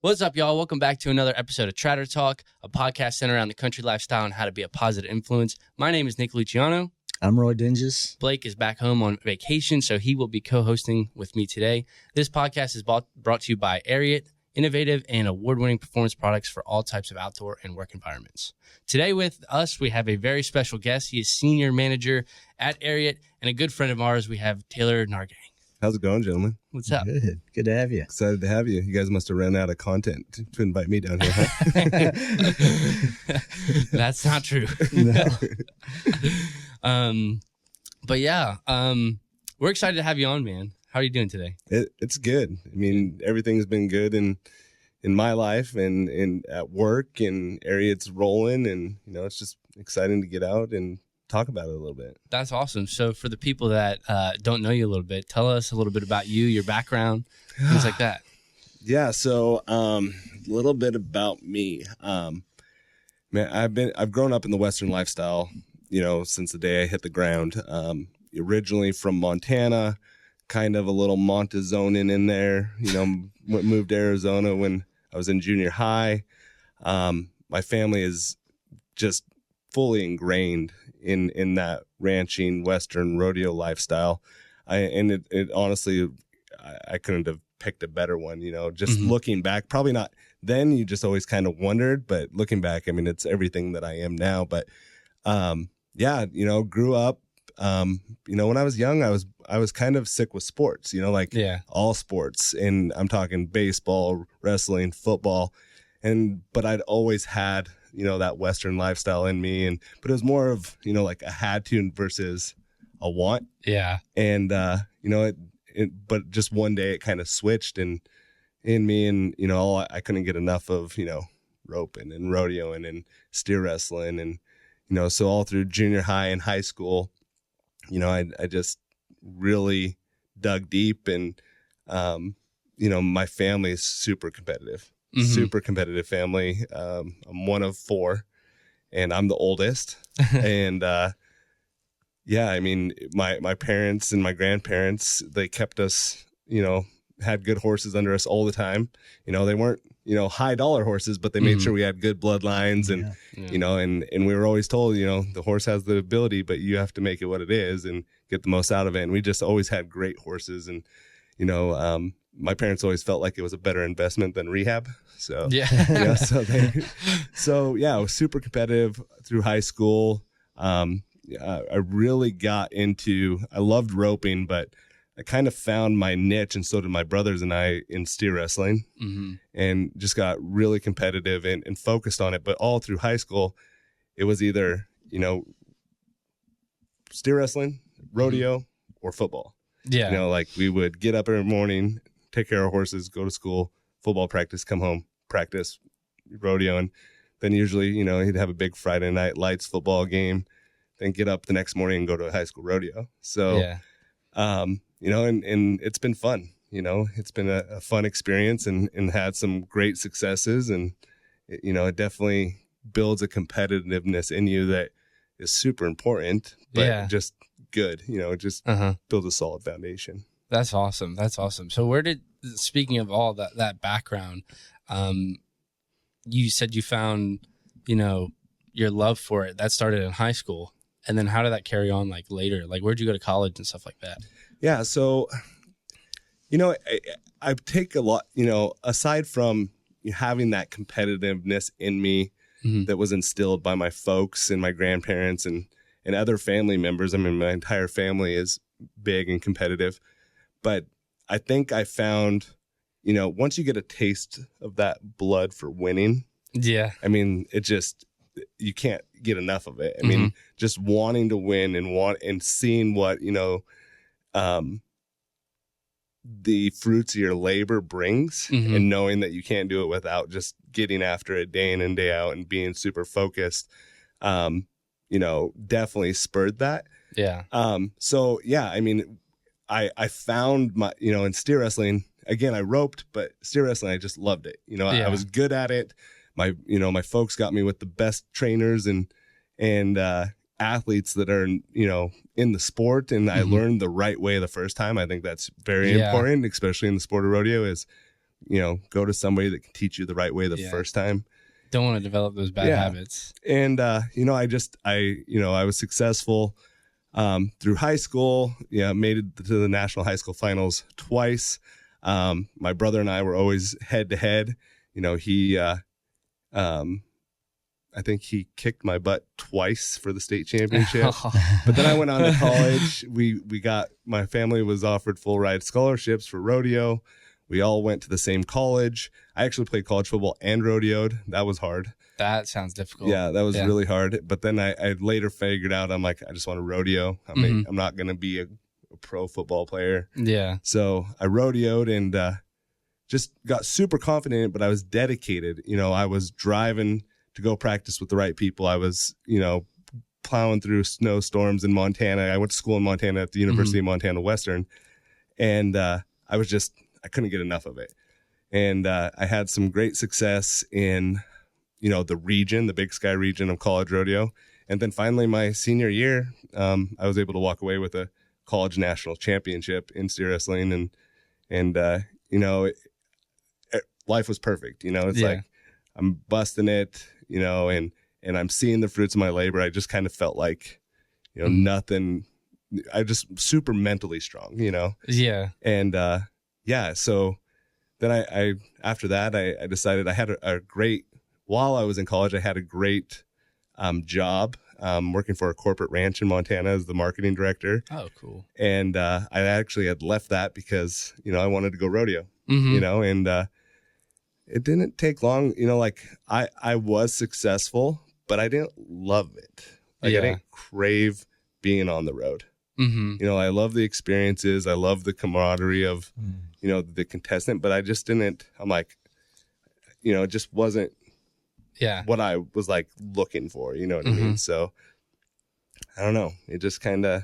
What's up, y'all? Welcome back to another episode of Tratter Talk, a podcast centered around the country lifestyle and how to be a positive influence. My name is Nick Luciano. I'm Roy Dinges. Blake is back home on vacation, so he will be co-hosting with me today. This podcast is brought to you by Ariat, innovative and award-winning performance products for all types of outdoor and work environments. Today with us, we have a very special guest. He is senior manager at Ariat and a good friend of ours. We have Taylor Nahrgang. How's it going, gentlemen? What's up? Good to have you. Excited to have you. You guys must have ran out of content to invite me down here, huh? That's not true. No. But yeah, we're excited to have you on, man. How are you doing today? It's good. I mean, everything's been good in my life and at work, and Ariat's rolling, and it's just exciting to get out and talk about it a little bit. That's awesome. So for the people that don't know you a little bit, tell us a little bit about you, your background, things like that. Yeah. So a little bit about me. Man, I've grown up in the Western lifestyle, since the day I hit the ground. Originally from Montana, kind of a little Montezonan in there, moved to Arizona when I was in junior high. My family is just fully ingrained in that ranching Western rodeo lifestyle. It honestly, I couldn't have picked a better one, just looking back, probably not then. You just always kind of wondered, but looking back, I mean, it's everything that I am now. But grew up, when I was young, I was kind of sick with sports, all sports, and I'm talking baseball, wrestling, football. But I'd always had, that Western lifestyle in me, but it was more of, like a had to versus a want. Yeah. And, but just one day it kind of switched in me, and, I couldn't get enough of, roping and rodeoing and steer wrestling. And, so all through junior high and high school, I just really dug deep, and, my family is super competitive. Super competitive family. I'm one of four, and I'm the oldest. And I mean, my parents and my grandparents, they kept us, had good horses under us all the time. They weren't, high dollar horses, but they made sure we had good bloodlines, and and we were always told, the horse has the ability, but you have to make it what it is and get the most out of it. And we just always had great horses, and my parents always felt like it was a better investment than rehab. So I was super competitive through high school. I really got into, I loved roping, but I kind of found my niche, and so did my brothers and I, in steer wrestling, and just got really competitive and focused on it. But all through high school, it was either, steer wrestling, rodeo, or football. Yeah. Like we would get up every morning, take care of horses, go to school, football practice, come home, practice, rodeo. And then usually, he'd have a big Friday night lights football game, then get up the next morning and go to a high school rodeo. So, and it's been fun, it's been a fun experience, and had some great successes. And, it definitely builds a competitiveness in you that is super important, but just good, just build a solid foundation. That's awesome. That's awesome. So speaking of all that background, you said you found, your love for it, that started in high school. And then how did that carry on like later? Like, where'd you go to college and stuff like that? Yeah. So, I take a lot, aside from having that competitiveness in me that was instilled by my folks and my grandparents and other family members. I mean, my entire family is big and competitive. But I think I found, once you get a taste of that blood for winning, I mean, you can't get enough of it. I mean, just wanting to win and seeing what, the fruits of your labor brings, and knowing that you can't do it without just getting after it day in and day out and being super focused, definitely spurred that. Yeah. I mean, I found my, in steer wrestling, again, I roped, but steer wrestling, I just loved it. I was good at it. My folks got me with the best trainers and athletes that are, in the sport. And I learned the right way the first time. I think that's very important, especially in the sport of rodeo, is go to somebody that can teach you the right way the first time. Don't want to develop those bad habits. And, I was successful through high school. Made it to the national high school finals twice. My brother and I were always head to head. I think he kicked my butt twice for the state championship. But then I went on to college. My family was offered full ride scholarships for rodeo. We all went to the same college. I actually played college football and rodeoed. That was hard. That sounds difficult. Yeah, that was really hard. But then I later figured out, I'm like, I just want to rodeo. I'm not going to be a pro football player. Yeah. So I rodeoed and just got super confident, but I was dedicated. I was driving to go practice with the right people. I was, plowing through snowstorms in Montana. I went to school in Montana at the University of Montana Western. And I couldn't get enough of it. And I had some great success in, the region, the Big Sky region of college rodeo. And then finally my senior year, I was able to walk away with a college national championship in steer wrestling. And life was perfect. It's like I'm busting it, and I'm seeing the fruits of my labor. I just kind of felt like, nothing. I just super mentally strong, Yeah. And so then I after that, I decided I had a great, while I was in college, I had a great job working for a corporate ranch in Montana as the marketing director. Oh, cool. And I actually had left that because, I wanted to go rodeo, and it didn't take long. I was successful, but I didn't love it. I didn't crave being on the road. I love the experiences. I love the camaraderie of, the contestant, but I just didn't, I'm like, it just wasn't what I was like looking for, you know what I mean? So I don't know. It just kind of,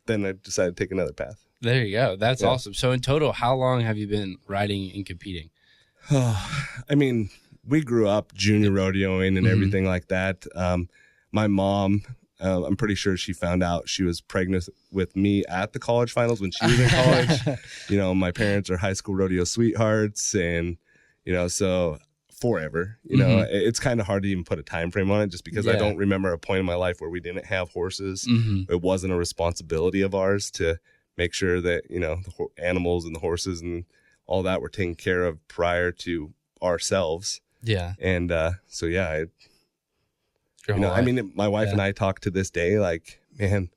then I decided to take another path. There you go. That's awesome. So in total, how long have you been riding and competing? I mean, we grew up junior rodeoing and everything like that. My mom, I'm pretty sure she found out she was pregnant with me at the college finals when she was in college. My parents are high school rodeo sweethearts, and so forever. It's kind of hard to even put a time frame on it, just because I don't remember a point in my life where we didn't have horses. It wasn't a responsibility of ours to make sure that the animals and the horses and all that were taken care of prior to ourselves. Yeah. And so I mean, my wife and I talk to this day like, man,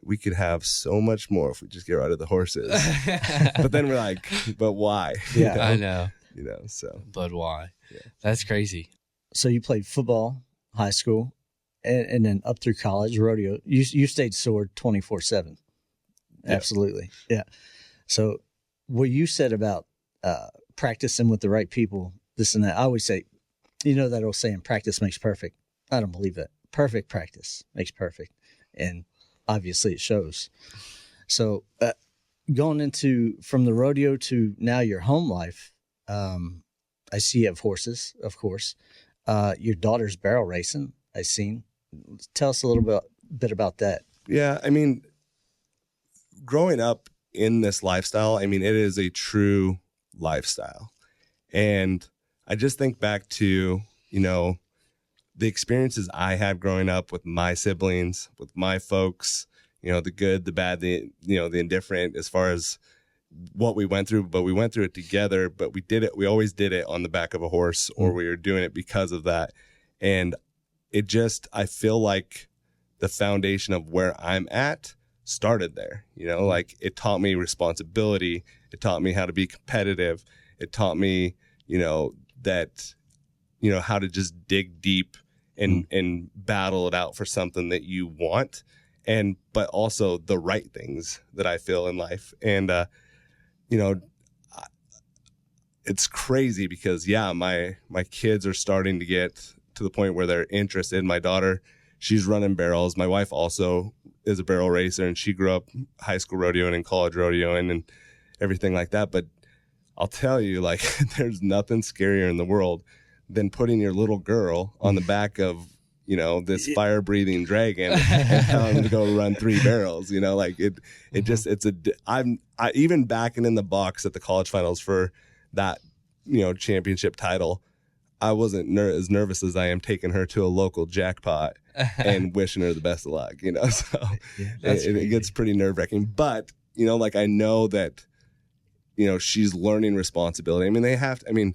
we could have so much more if we just get rid of the horses. But then we're like, but why? Yeah, I know. So. But why? Yeah. That's crazy. So you played football, high school, and then up through college, rodeo. You stayed sword 24/7. Absolutely. Yeah. So what you said about practicing with the right people, this and that, I always say, that old saying, practice makes perfect. I don't believe that. Perfect practice makes perfect. And obviously it shows. So going into from the rodeo to now your home life, I see you have horses, of course. Your daughter's barrel racing, I've seen. Tell us a little bit about that. Yeah, I mean, growing up in this lifestyle, I mean, it is a true lifestyle. And I just think back to, the experiences I had growing up with my siblings, with my folks, the good, the bad, the indifferent, as far as what we went through, but we went through it together, but we always did it on the back of a horse, or we were doing it because of that. And I feel like the foundation of where I'm at started there, like it taught me responsibility. It taught me how to be competitive. It taught me, that, how to just dig deep and battle it out for something that you want, but also the right things that I feel in life. And, it's crazy because my kids are starting to get to the point where they're interested. My daughter, she's running barrels. My wife also is a barrel racer, and she grew up high school rodeoing and college rodeoing and everything like that. But I'll tell you, like, there's nothing scarier in the world than putting your little girl on the back of, this fire breathing dragon and telling them to go run 3 barrels, even backing in the box at the college finals for that, you know, championship title, I wasn't as nervous as I am taking her to a local jackpot and wishing her the best of luck, you know. So it gets pretty nerve-wracking. But, you know, like I know that, you know, she's learning responsibility. I mean,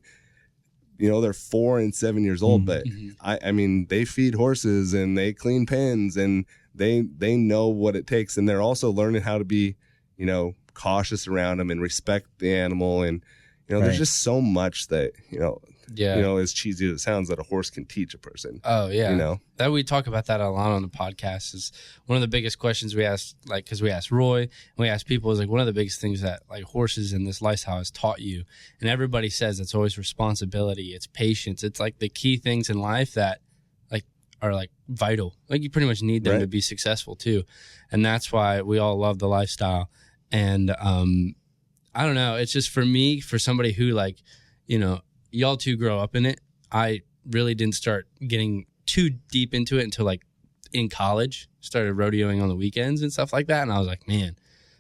you know, they're 4 and 7 years old, but I mean, they feed horses and they clean pens and they know what it takes. And they're also learning how to be, you know, cautious around them and respect the animal. And, you know, there's just so much that, you know, as cheesy as it sounds, that a horse can teach a person. Oh yeah. You know, that we talk about that a lot on the podcast. Is one of the biggest questions we ask, like, cause we asked Roy and we asked people, is like one of the biggest things that like horses in this lifestyle has taught you. And everybody says it's always responsibility. It's patience. It's like the key things in life that like are like vital. Like you pretty much need them to be successful too. And that's why we all love the lifestyle. And, I don't know. It's just for me, for somebody who like, you know, y'all two grow up in it. I really didn't start getting too deep into it until like in college, started rodeoing on the weekends and stuff like that. And I was like, man,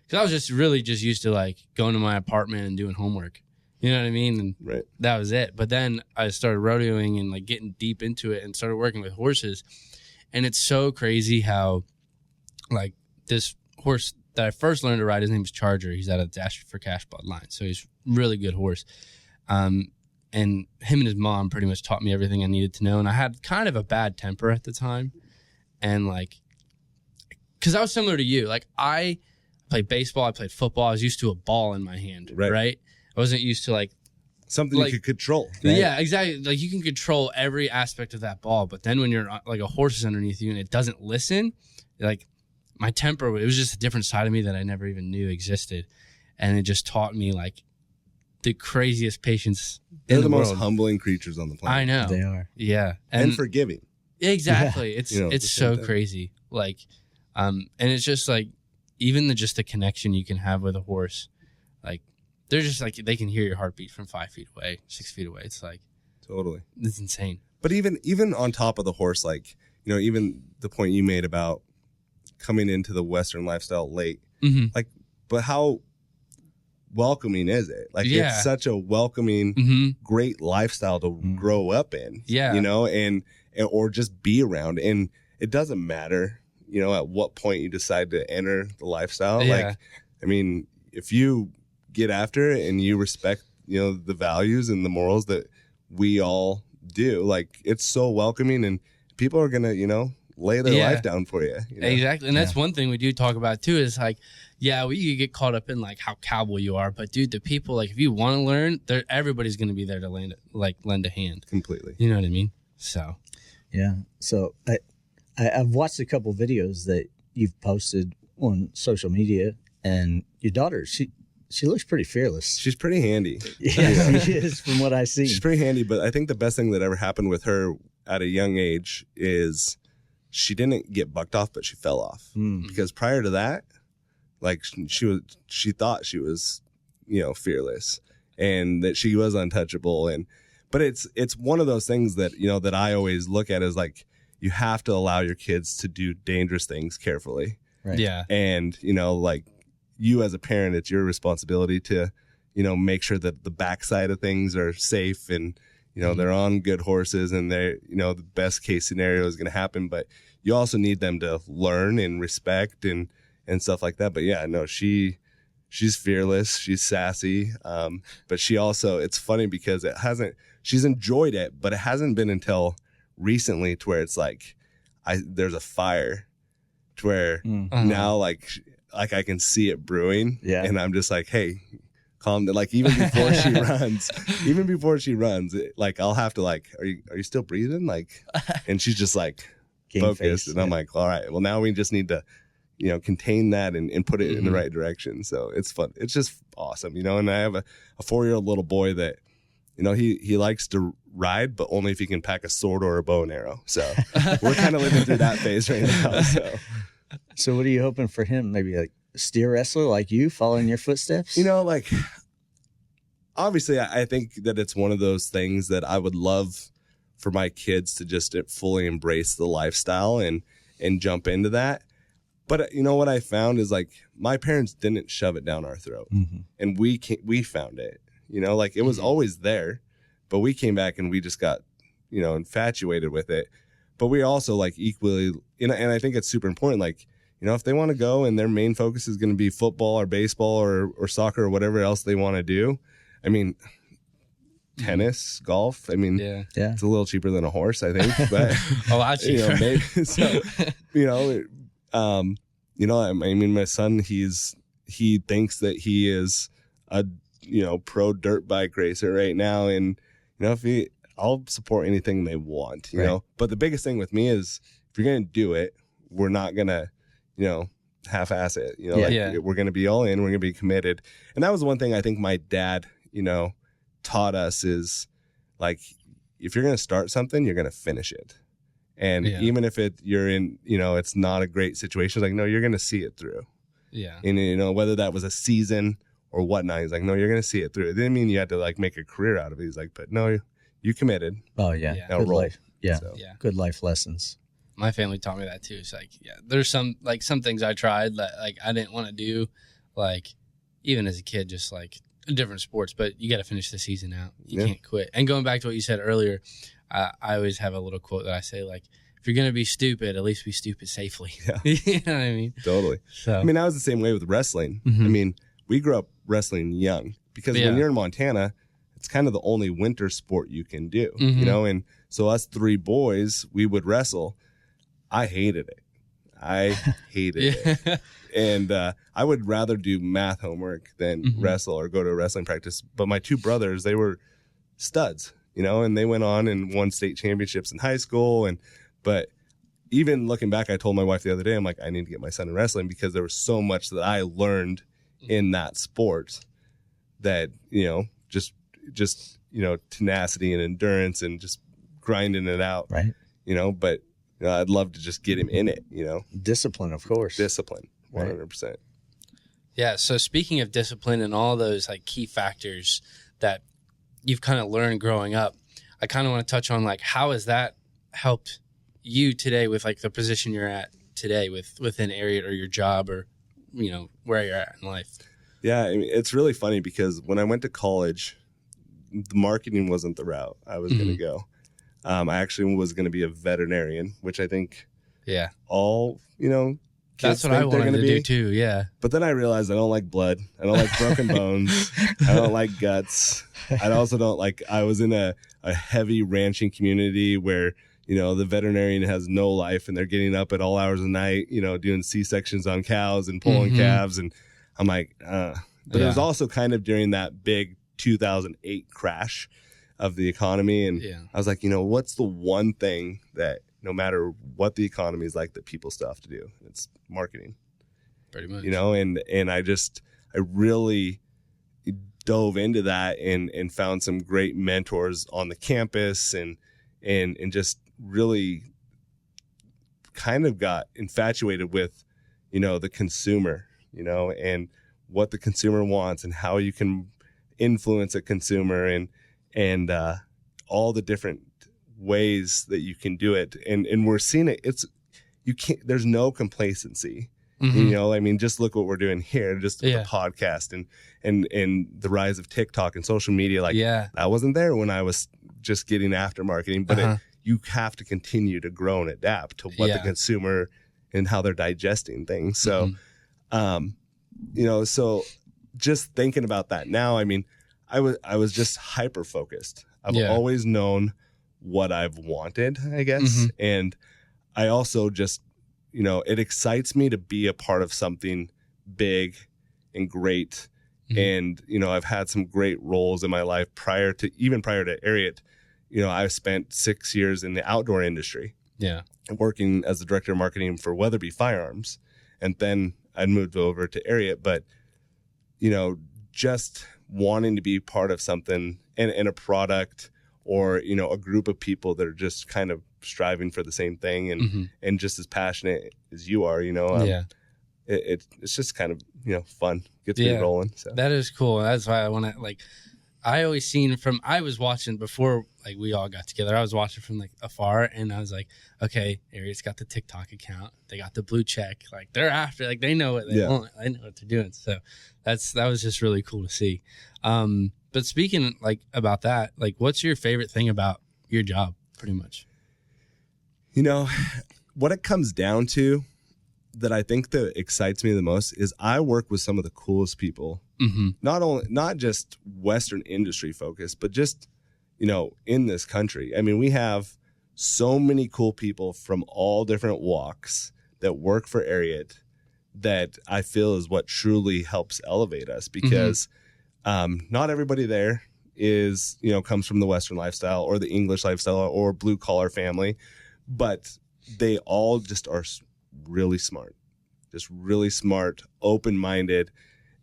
cause I was just really just used to like going to my apartment and doing homework, you know what I mean? And that was it. But then I started rodeoing and like getting deep into it and started working with horses. And it's so crazy how like this horse that I first learned to ride, his name is Charger. He's out of Dash for Cash bloodline. So he's a really good horse. And him and his mom pretty much taught me everything I needed to know. And I had kind of a bad temper at the time. And like, cause I was similar to you. Like I played baseball, I played football. I was used to a ball in my hand, right? I wasn't used to like something like, you could control. Right? Yeah, exactly. Like you can control every aspect of that ball. But then when you're like a horse is underneath you and it doesn't listen, like, my temper, it was just a different side of me that I never even knew existed. And it just taught me like the craziest patience They're in the most world. Humbling creatures on the planet. I know. They are. Yeah. And forgiving. Exactly. Yeah. It's so crazy. Like, and it's just like, even the connection you can have with a horse, like they're just like, they can hear your heartbeat from 5 feet away, 6 feet away. It's like, totally. It's insane. But even on top of the horse, like, you know, even the point you made about coming into the Western lifestyle late, like, but how welcoming is it? Like, it's such a welcoming, great lifestyle to grow up in, you know, and or just be around. And it doesn't matter, you know, at what point you decide to enter the lifestyle. Like, I mean, if you get after it and you respect, you know, the values and the morals that we all do, like, it's so welcoming, and people are gonna, you know, lay their life down for you, you know? Exactly. And that's one thing we do talk about too, is like, you get caught up in like how cowboy you are, but dude, the people, like, if you want to learn, everybody's going to be there to lend a hand completely. You know what I mean? So so I've watched a couple videos that you've posted on social media, and your daughter, she looks pretty fearless. She's pretty handy. Yeah, she is, from what I see. She's pretty handy, but I think the best thing that ever happened with her at a young age is she didn't get bucked off, but she fell off. Because prior to that, like, she thought she was, you know, fearless and that she was untouchable. But it's one of those things that, you know, that I always look at as like, you have to allow your kids to do dangerous things carefully. Right. Yeah. And, you know, like, you as a parent, it's your responsibility to, you know, make sure that the backside of things are safe and, you know, they're on good horses and they're, you know, the best case scenario is going to happen. But you also need them to learn and respect and stuff like that. But yeah, no, she's fearless. She's sassy. But she also, it's funny because she's enjoyed it, but it hasn't been until recently to where it's like, there's a fire to where now like I can see it brewing. Yeah. And I'm just like, hey, calm down. Like, even before she runs, like, I'll have to like, are you still breathing? Like, and she's just like focused. And I'm like, all right, well, now we just need to, you know, contain that and put it in the right direction. So it's fun. It's just awesome, you know. And I have a 4-year-old little boy that, you know, he likes to ride, but only if he can pack a sword or a bow and arrow. So we're kind of living through that phase right now. So what are you hoping for him? Maybe like a steer wrestler like you, following your footsteps? You know, like, obviously I think that it's one of those things that I would love for my kids to just fully embrace the lifestyle and jump into that. But you know what I found is, like, my parents didn't shove it down our throat, and we found it. you know, like it was always there, but we came back and we just got, you know, infatuated with it. But we also like equally, you know, and I think it's super important, like, you know, if they want to go and their main focus is going to be football or baseball or soccer or whatever else they want to do. I mean, tennis, golf. I mean, it's a little cheaper than a horse, I think. But you know, maybe, so you know, I mean, my son, he thinks that he is a, you know, pro dirt bike racer right now, and you know, I'll support anything they want, you know. But the biggest thing with me is if you're gonna do it, we're not gonna, you know, half-ass it. You know, we're gonna be all in. We're gonna be committed. And that was one thing I think my dad, you know, taught us is like, if you're going to start something, you're going to finish it. And even if you're in, you know, it's not a great situation, like, no, you're going to see it through. Yeah. And, you know, whether that was a season or whatnot, he's like, no, you're going to see it through. It didn't mean you had to like make a career out of it. He's like, but no, you committed. Oh yeah. Good life. Yeah. So. Yeah. Good life lessons. My family taught me that too. It's like, there's some things I tried that like I didn't want to do, like even as a kid, just like different sports, but you got to finish the season out. You can't quit. And going back to what you said earlier, I always have a little quote that I say, like, if you're going to be stupid, at least be stupid safely. Yeah. You know what I mean? Totally. So, I mean, I was the same way with wrestling. I mean, we grew up wrestling young because when you're in Montana, it's kind of the only winter sport you can do, you know? And so us three boys, we would wrestle. I hated it. it. And I would rather do math homework than wrestle or go to a wrestling practice. But my two brothers, they were studs, you know, and they went on and won state championships in high school. But even looking back, I told my wife the other day, I'm like, I need to get my son in wrestling because there was so much that I learned in that sport that, you know, just, you know, tenacity and endurance and just grinding it out. Right. You know, but you know, I'd love to just get him in it, you know. Discipline, of course. Discipline, 100%. Right. Yeah, so speaking of discipline and all those like key factors that you've kind of learned growing up, I kind of want to touch on like how has that helped you today with like the position you're at today within Ariat or your job or, you know, where you're at in life? Yeah, I mean, it's really funny because when I went to college, the marketing wasn't the route I was going to go. I actually was going to be a veterinarian, which I think all, you know, that's what I wanted to do too. Yeah. But then I realized I don't like blood. I don't like broken bones. I don't like guts. I also don't like, I was in a heavy ranching community where, you know, the veterinarian has no life and they're getting up at all hours of the night, you know, doing C-sections on cows and pulling calves. And I'm like, But it was also kind of during that big 2008 crash of the economy. And I was like, you know, what's the one thing that no matter what the economy is like that people still have to do? It's marketing. Pretty much. You know, and I really dove into that and found some great mentors on the campus and just really kind of got infatuated with, you know, the consumer, you know, and what the consumer wants and how you can influence a consumer and all the different ways that you can do it. And we're seeing it. There's no complacency. You know, I mean, just look what we're doing here, just the podcast and the rise of TikTok and social media. Like that wasn't there when I was just getting after marketing, but you have to continue to grow and adapt to what the consumer and how they're digesting things. So, you know, so just thinking about that now, I mean, I was just hyper focused. I've always known what I've wanted, I guess. And I also just, you know, it excites me to be a part of something big and great. And, you know, I've had some great roles in my life prior to Ariat. You know, I've spent 6 years in the outdoor industry. Yeah. Working as the director of marketing for Weatherby Firearms. And then I moved over to Ariat. But, you know, just wanting to be part of something and a product or, you know, a group of people that are just kind of striving for the same thing and just as passionate as you are, you know, it's just kind of, you know, fun, gets me rolling. So that is cool. That's why I want to like, I always seen I was watching before like we all got together. I was watching from like afar and I was like, okay, Ariat's got the TikTok account. They got the blue check. Like they're after, like they know what they want. I know what they're doing. So that was just really cool to see. But speaking like about that, like what's your favorite thing about your job pretty much? You know, what it comes down to that I think that excites me the most is I work with some of the coolest people, not just Western industry focused, but just, you know, in this country. I mean, we have so many cool people from all different walks that work for Ariat that I feel is what truly helps elevate us, because not everybody there is, you know, comes from the Western lifestyle or the English lifestyle or blue collar family, but they all just are really smart, open-minded,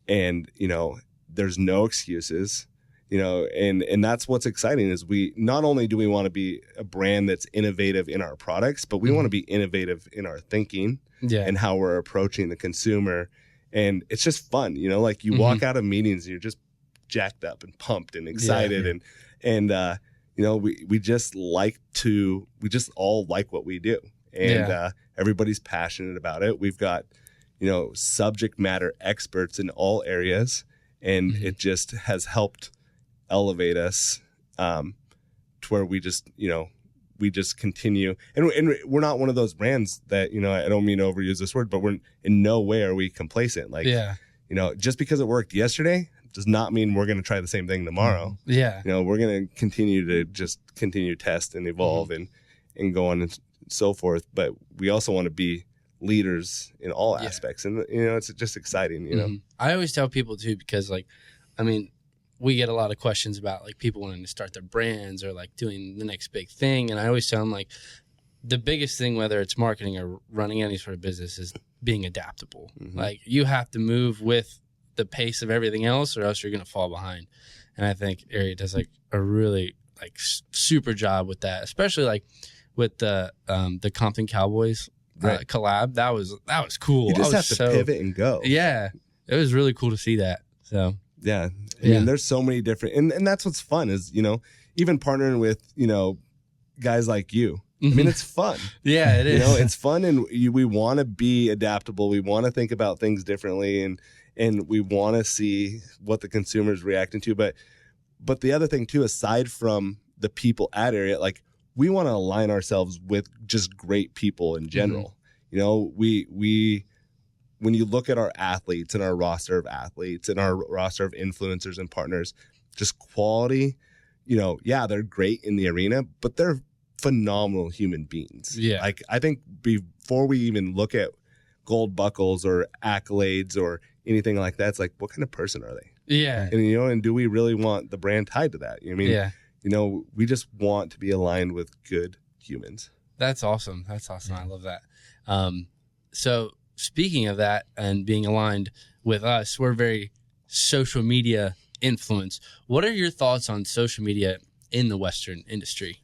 and, you know, there's no excuses, you know, and that's what's exciting is we not only do we want to be a brand that's innovative in our products, but we want to be innovative in our thinking and how we're approaching the consumer. And it's just fun, you know, like you walk out of meetings and you're just jacked up and pumped and excited and you know, we just all like what we do, and everybody's passionate about it. We've got, you know, subject matter experts in all areas, and it just has helped elevate us to where we just, you know, we just continue. And we're not one of those brands that, you know, I don't mean to overuse this word, but we're in no way are we complacent. Like, you know, just because it worked yesterday does not mean we're going to try the same thing tomorrow. You know, we're going to continue to test and evolve and go on and so forth. But we also want to be leaders in all aspects. And, you know, it's just exciting, you know. I always tell people too, because like, I mean, we get a lot of questions about like people wanting to start their brands or like doing the next big thing. And I always tell them like the biggest thing, whether it's marketing or running any sort of business, is being adaptable. Like you have to move with the pace of everything else or else you're going to fall behind. And I think Ariat does like a really like super job with that, especially like with the Compton Cowboys collab. That was cool. You just have to pivot and go. Yeah. It was really cool to see that. So yeah. I mean, there's so many different, and that's what's fun is, you know, even partnering with, you know, guys like you. I mean, it's fun. Yeah, it is. You know, it's fun, and we want to be adaptable. We want to think about things differently, and we want to see what the consumer's reacting to. But the other thing too, aside from the people at Ariat, like we want to align ourselves with just great people in general. You know, we when you look at our athletes and our roster of athletes and our roster of influencers and partners, just quality, you know, yeah, they're great in the arena, but they're phenomenal human beings. Yeah. Like I think before we even look at gold buckles or accolades or anything like that, it's like, what kind of person are they? Yeah. And, you know, and do we really want the brand tied to that? You know what I mean? You know, we just want to be aligned with good humans. That's awesome. I love that. So speaking of that and being aligned with us, we're very social media influenced. What are your thoughts on social media in the Western industry?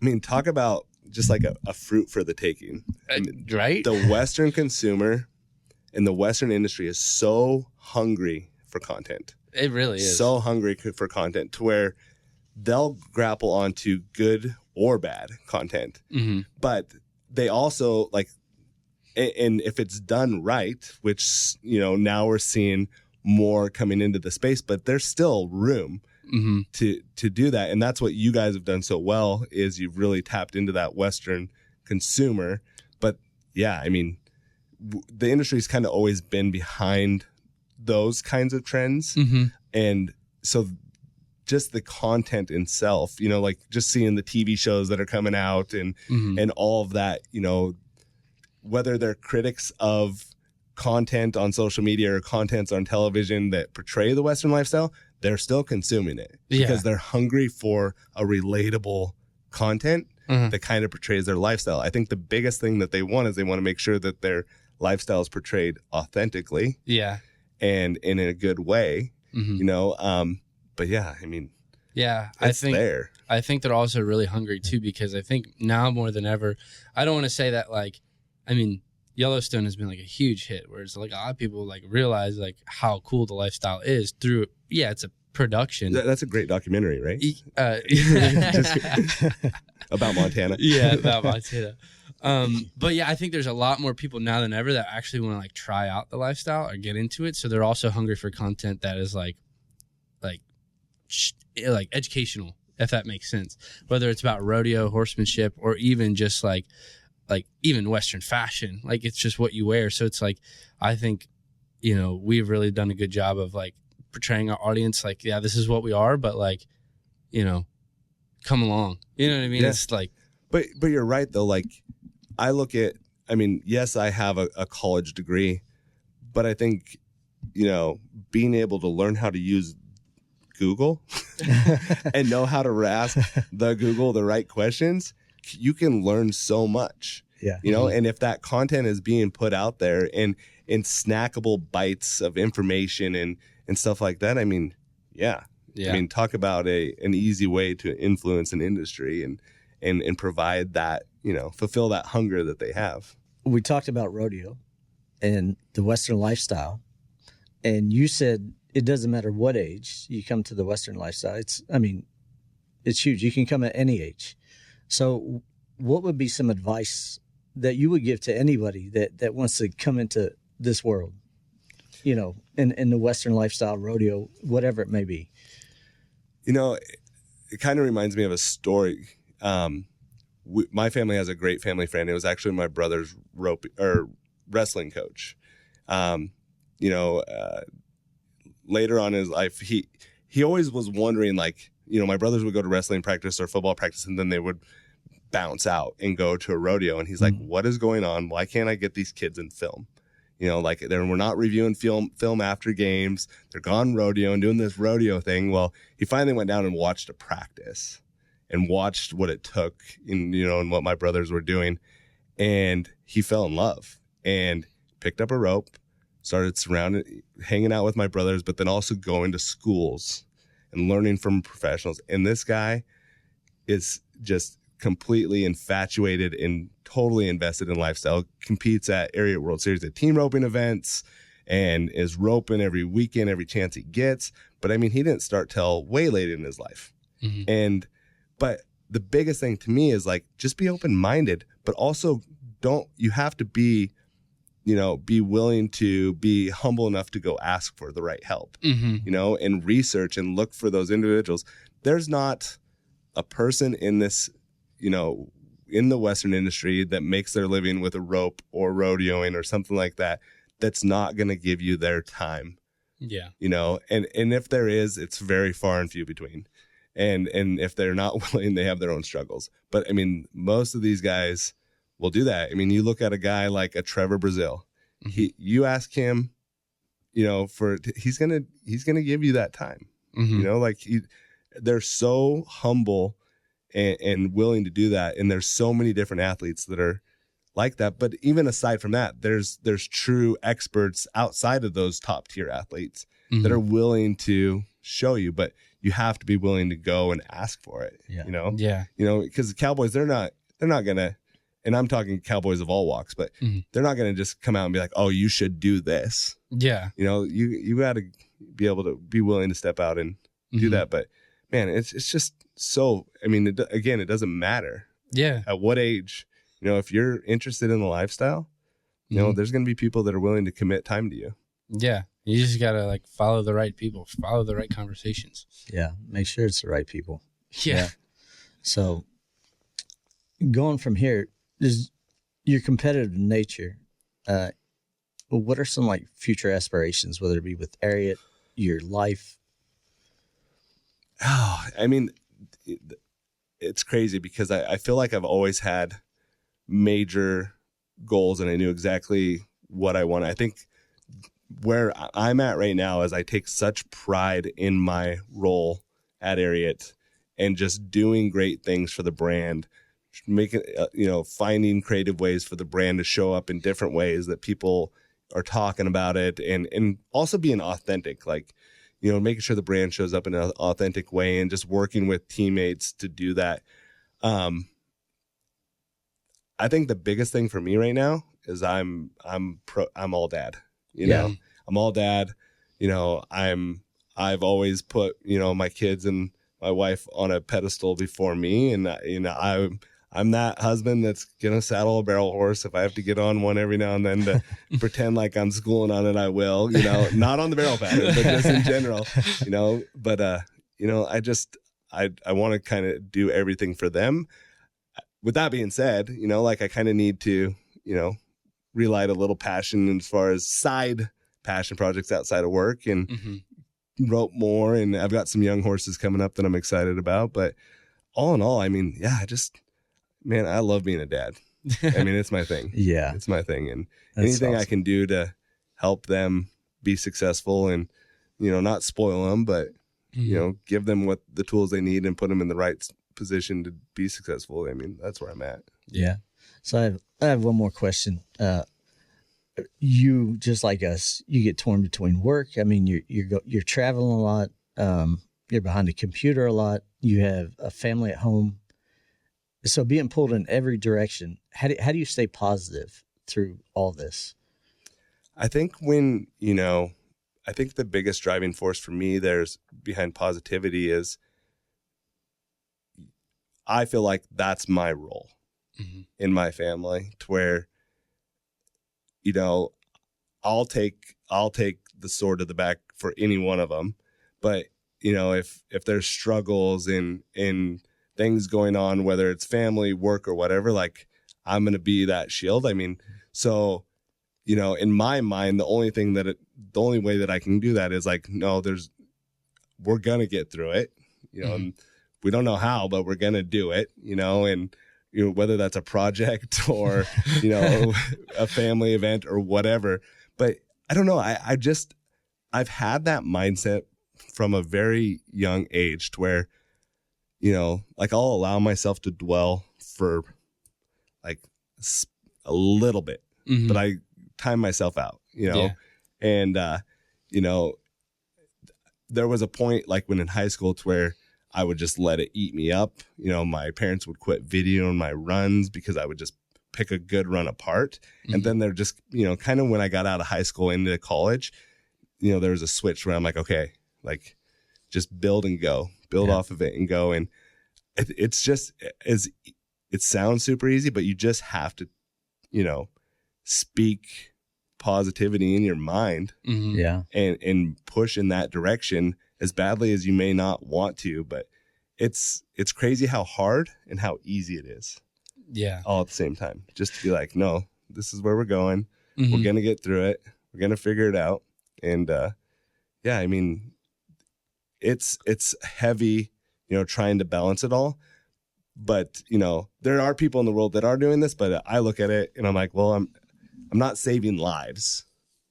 I mean, talk about just like a fruit for the taking. I mean, right? The Western consumer and the Western industry is so hungry for content. It really is. So hungry for content to where they'll grapple onto good or bad content. But they also like, and if it's done right, which, you know, now we're seeing more coming into the space, but there's still room to do that. And that's what you guys have done so well, is you've really tapped into that Western consumer. But yeah, I mean, the industry's kind of always been behind those kinds of trends. And so just the content itself, you know, like just seeing the TV shows that are coming out and all of that, you know, whether they're critics of content on social media or contents on television that portray the Western lifestyle, they're still consuming it because they're hungry for a relatable content that kind of portrays their lifestyle. I think the biggest thing that they want is they want to make sure that their lifestyle is portrayed authentically and in a good way, you know. But yeah, I mean, I think they're also really hungry too, because I think now more than ever, I don't want to say that like, I mean, Yellowstone has been like a huge hit, where it's like a lot of people like realize like how cool the lifestyle is through. Yeah, it's a production. That's a great documentary, right? About Montana. Yeah, about Montana. But yeah, I think there's a lot more people now than ever that actually want to like try out the lifestyle or get into it. So they're also hungry for content that is like like educational, if that makes sense. Whether it's about rodeo, horsemanship, or even just like even Western fashion, like it's just what you wear. So it's like, I think, you know, we've really done a good job of like portraying our audience. Like, yeah, this is what we are, but like, you know, come along. You know what I mean? Yeah. It's like, but you're right though. Like I look at, I mean, yes, I have a college degree, but I think, you know, being able to learn how to use Google and know how to ask the Google the right questions, you can learn so much. Yeah. You know, and if that content is being put out there in snackable bites of information and stuff like that, I mean, yeah. I mean, talk about an easy way to influence an industry and provide that, you know, fulfill that hunger that they have. We talked about rodeo and the Western lifestyle, and you said it doesn't matter what age you come to the Western lifestyle. It's huge. You can come at any age. So what would be some advice that you would give to anybody that wants to come into this world, you know, in the Western lifestyle, rodeo, whatever it may be? You know, it kind of reminds me of a story. My family has a great family friend. It was actually my brother's wrestling coach. You know, later on in his life, he always was wondering, like, you know, my brothers would go to wrestling practice or football practice, and then they would bounce out and go to a rodeo. And he's like, what is going on? Why can't I get these kids in film? You know, like we're not reviewing film after games. They're gone rodeo and doing this rodeo thing. Well, he finally went down and watched a practice and watched what it took and what my brothers were doing. And he fell in love and picked up a rope, started hanging out with my brothers, but then also going to schools and learning from professionals. And this guy is just completely infatuated and totally invested in lifestyle, competes at Ariat World Series at team roping events and is roping every weekend, every chance he gets. But I mean, he didn't start till way late in his life. Mm-hmm. But the biggest thing to me is like, just be open-minded, but also you have to be willing to be humble enough to go ask for the right help, and research and look for those individuals. There's not a person in this, in the Western industry that makes their living with a rope or rodeoing or something like that, that's not going to give you their time. Yeah. And if there is, it's very far and few between. And if they're not willing, they have their own struggles. But I mean, most of these guys will do that. I mean, you look at a guy like a Trevor Brazil, you ask him, he's going to give you that time, they're so humble and willing to do that. And there's so many different athletes that are like that. But even aside from that, there's true experts outside of those top tier athletes that are willing to show you, but you have to be willing to go and ask for it. Yeah. Because the Cowboys, they're not gonna, and I'm talking Cowboys of all walks, but they're not gonna just come out and be like, oh, you should do this. Yeah. You got to be able to be willing to step out and do that. But man, it's just so, I mean, it doesn't matter. Yeah. At what age, if you're interested in the lifestyle, there's going to be people that are willing to commit time to you. Yeah. You just got to follow the right people, follow the right conversations. Yeah. Make sure it's the right people. Yeah. So going from here, is your competitive nature. What are some future aspirations, whether it be with Ariat, your life? Oh, I mean, it's crazy because I feel like I've always had major goals and I knew exactly what I wanted. I think where I'm at right now is I take such pride in my role at Ariat and just doing great things for the brand, making, finding creative ways for the brand to show up in different ways that people are talking about it, and also being authentic, making sure the brand shows up in an authentic way and just working with teammates to do that. I think the biggest thing for me right now is I'm all dad, I'm all dad, I've always put, my kids and my wife on a pedestal before me. And, I'm that husband that's going to saddle a barrel horse. If I have to get on one every now and then to pretend like I'm schooling on it, I will, not on the barrel pattern, but just in general, but, I want to kind of do everything for them. With that being said, like I kind of need to, relight a little passion as far as side passion projects outside of work and rope more. And I've got some young horses coming up that I'm excited about. But all in all, I mean, yeah, I love being a dad. I mean, it's my thing. Yeah. It's my thing. And That's anything I awesome. can do to help them be successful and, not spoil them, but, give them what the tools they need and put them in the right position to be successful. I mean, that's where I'm at. Yeah. So I have one more question. You, just like us, you get torn between work. I mean, you're traveling a lot. You're behind a computer a lot. You have a family at home. So being pulled in every direction, how do you stay positive through all this? I think I think the biggest driving force for me behind positivity is I feel like that's my role in my family, to where, I'll take the sword to the back for any one of them. But, if there's struggles in things going on, whether it's family, work, or whatever, like I'm going to be that shield. I mean, so, in my mind, the only way that I can do that is like, no, we're going to get through it, and we don't know how, but we're going to do it, and, whether that's a project or, a family event or whatever. But I don't know. I've had that mindset from a very young age to where, like I'll allow myself to dwell for like a little bit, but I time myself out, and, there was a point like when in high school to where I would just let it eat me up. My parents would quit videoing my runs because I would just pick a good run apart. And then they're just, kind of when I got out of high school into college, there was a switch where I'm like, okay, like just build and go, build off of it and go. And it's just it sounds super easy, but you just have to, speak positivity in your mind and push in that direction as badly as you may not want to. But it's crazy how hard and how easy it is. Yeah. All at the same time. Just to be like, no, this is where we're going. We're going to get through it. We're going to figure it out. And I mean, it's heavy, trying to balance it all. But, there are people in the world that are doing this, but I look at it and I'm like, well, I'm not saving lives.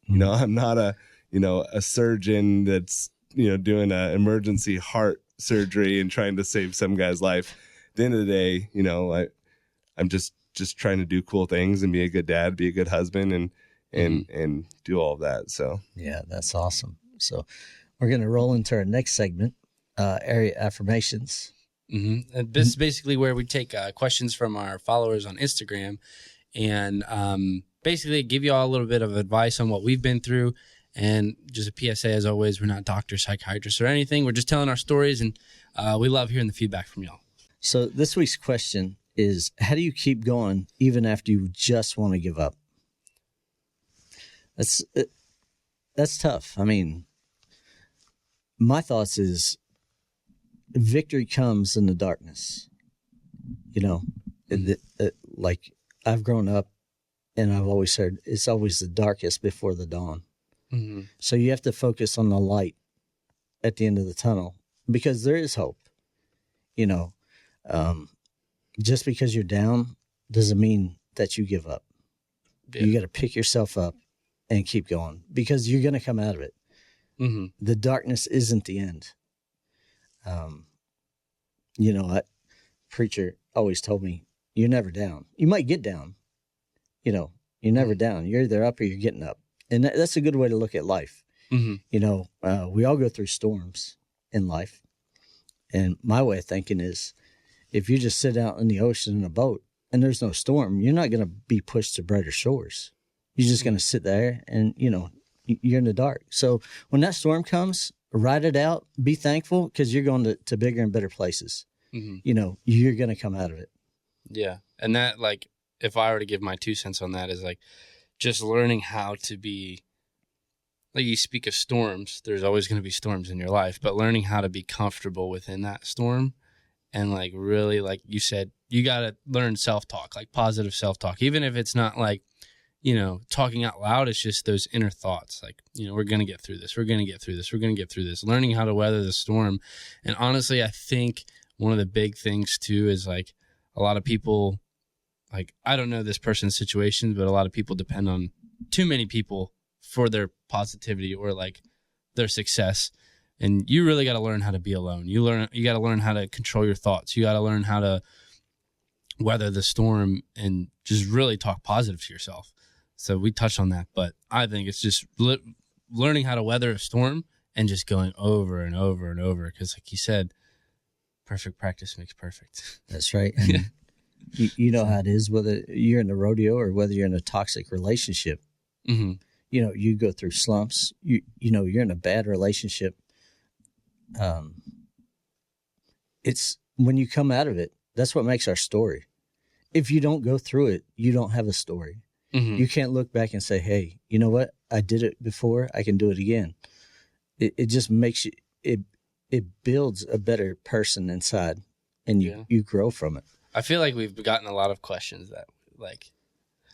I'm not a surgeon that's, doing an emergency heart surgery and trying to save some guy's life. At the end of the day, I'm just trying to do cool things and be a good dad, be a good husband, and do all of that. So yeah, that's awesome. So we're going to roll into our next segment, Ariat affirmations. And this is basically where we take questions from our followers on Instagram and basically give you all a little bit of advice on what we've been through. And just a PSA, as always, we're not doctors, psychiatrists, or anything. We're just telling our stories, and we love hearing the feedback from y'all. So this week's question is, how do you keep going even after you just want to give up? That's tough. I mean, my thoughts is victory comes in the darkness. Like I've grown up and I've always heard it's always the darkest before the dawn. So you have to focus on the light at the end of the tunnel because there is hope. Just because you're down doesn't mean that you give up. Yeah. You got to pick yourself up and keep going because you're going to come out of it. The darkness isn't the end. Preacher always told me, you're never down. You might get down. You're never down. You're either up or you're getting up. And that's a good way to look at life. We all go through storms in life. And my way of thinking is, if you just sit out in the ocean in a boat and there's no storm, you're not going to be pushed to brighter shores. You're just going to sit there and, you're in the dark. So when that storm comes, ride it out, be thankful because you're going to bigger and better places. You're going to come out of it. Yeah. And that, like, if I were to give my 2 cents on that, is like just learning how to be like you speak of storms, there's always going to be storms in your life, but learning how to be comfortable within that storm and like really, like you said, you got to learn self-talk, like positive self-talk, even if it's not like, you know, talking out loud. It's just those inner thoughts like, you know, we're going to get through this. We're going to get through this. We're going to get through this, learning how to weather the storm. And honestly, I think one of the big things too is like a lot of people, like, I don't know this person's situation, but a lot of people depend on too many people for their positivity or like their success. And you really got to learn how to be alone. You got to learn how to control your thoughts. You got to learn how to weather the storm and just really talk positive to yourself. So we touched on that, but I think it's just learning how to weather a storm and just going over and over and over. Cause like you said, perfect practice makes perfect. That's right. And you know how it is, whether you're in a rodeo or whether you're in a toxic relationship. Mm-hmm. You know, you go through slumps. You know, you're in a bad relationship. It's when you come out of it, that's what makes our story. If you don't go through it, you don't have a story. Mm-hmm. You can't look back and say, hey, you know what? I did it before. I can do it again. It just makes you, it builds a better person inside, and you grow from it. I feel like we've gotten a lot of questions that like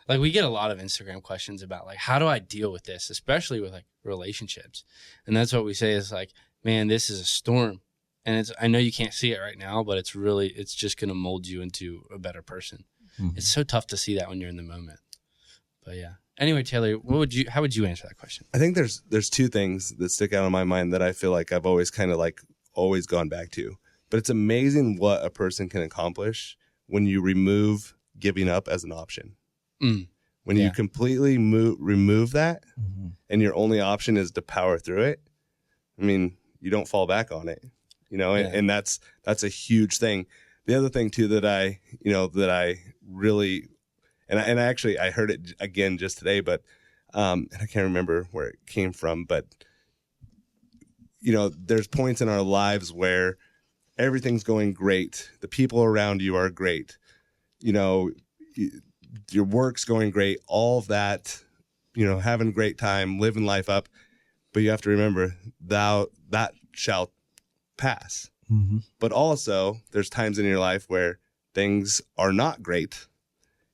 we get a lot of Instagram questions about like, how do I deal with this, especially with like relationships? And that's what we say is like, man, this is a storm. And I know you can't see it right now, but it's just going to mold you into a better person. Mm-hmm. It's so tough to see that when you're in the moment. But yeah. Anyway, Taylor, how would you answer that question? I think there's two things that stick out in my mind that I feel like I've always kind of like always gone back to. But it's amazing what a person can accomplish when you remove giving up as an option. When you completely remove that, and your only option is to power through it, I mean, you don't fall back on it, you know, and that's a huge thing. The other thing too that I really, and I heard it again just today, but and I can't remember where it came from, but you know, there's points in our lives where everything's going great. The people around you are great. You know, your work's going great, all of that, you know, having a great time, living life up. But you have to remember that shall pass. Mm-hmm. But also there's times in your life where things are not great,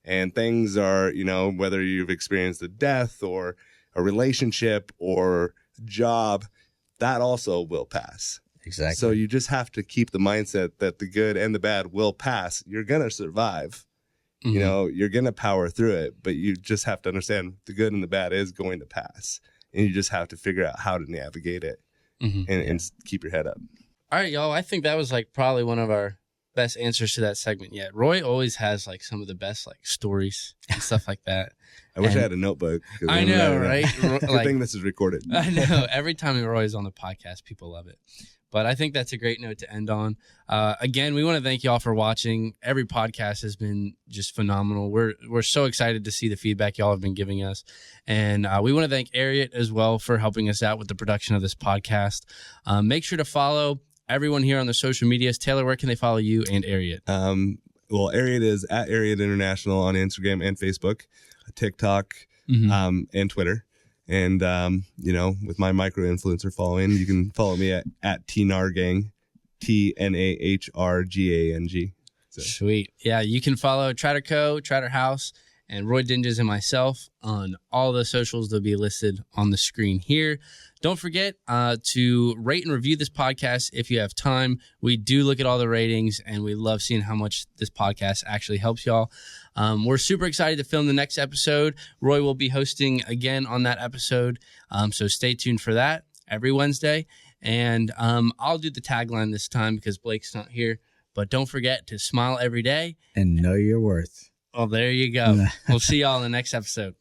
and things are, you know, whether you've experienced a death or a relationship or job, that also will pass. Exactly. So you just have to keep the mindset that the good and the bad will pass. You're going to survive. Mm-hmm. You know, you're going to power through it, but you just have to understand the good and the bad is going to pass. And you just have to figure out how to navigate it and keep your head up. All right, y'all. I think that was like probably one of our best answers to that segment yet. Roy always has like some of the best like stories and stuff like that. I wish I had a notebook. I know, right? Good thing this is recorded. I know. Every time Roy is on the podcast, people love it. But I think that's a great note to end on. Again, we want to thank y'all for watching. Every podcast has been just phenomenal. We're so excited to see the feedback y'all have been giving us. And we want to thank Ariat as well for helping us out with the production of this podcast. Make sure to follow everyone here on the social medias. Taylor, where can they follow you and Ariat? Well, Ariat is at Ariat International on Instagram and Facebook, TikTok, and Twitter. And, you know, with my micro-influencer following, you can follow me at Nahrgang, TNAHRGANG. So. Sweet. Yeah, you can follow Tratter Co., Tratter House, and Roy Dinges and myself on all the socials. They'll be listed on the screen here. Don't forget to rate and review this podcast if you have time. We do look at all the ratings, and we love seeing how much this podcast actually helps y'all. We're super excited to film the next episode. Roy will be hosting again on that episode, so stay tuned for that every Wednesday. And I'll do the tagline this time because Blake's not here. But don't forget to smile every day. And know your worth. Oh, there you go. We'll see y'all in the next episode.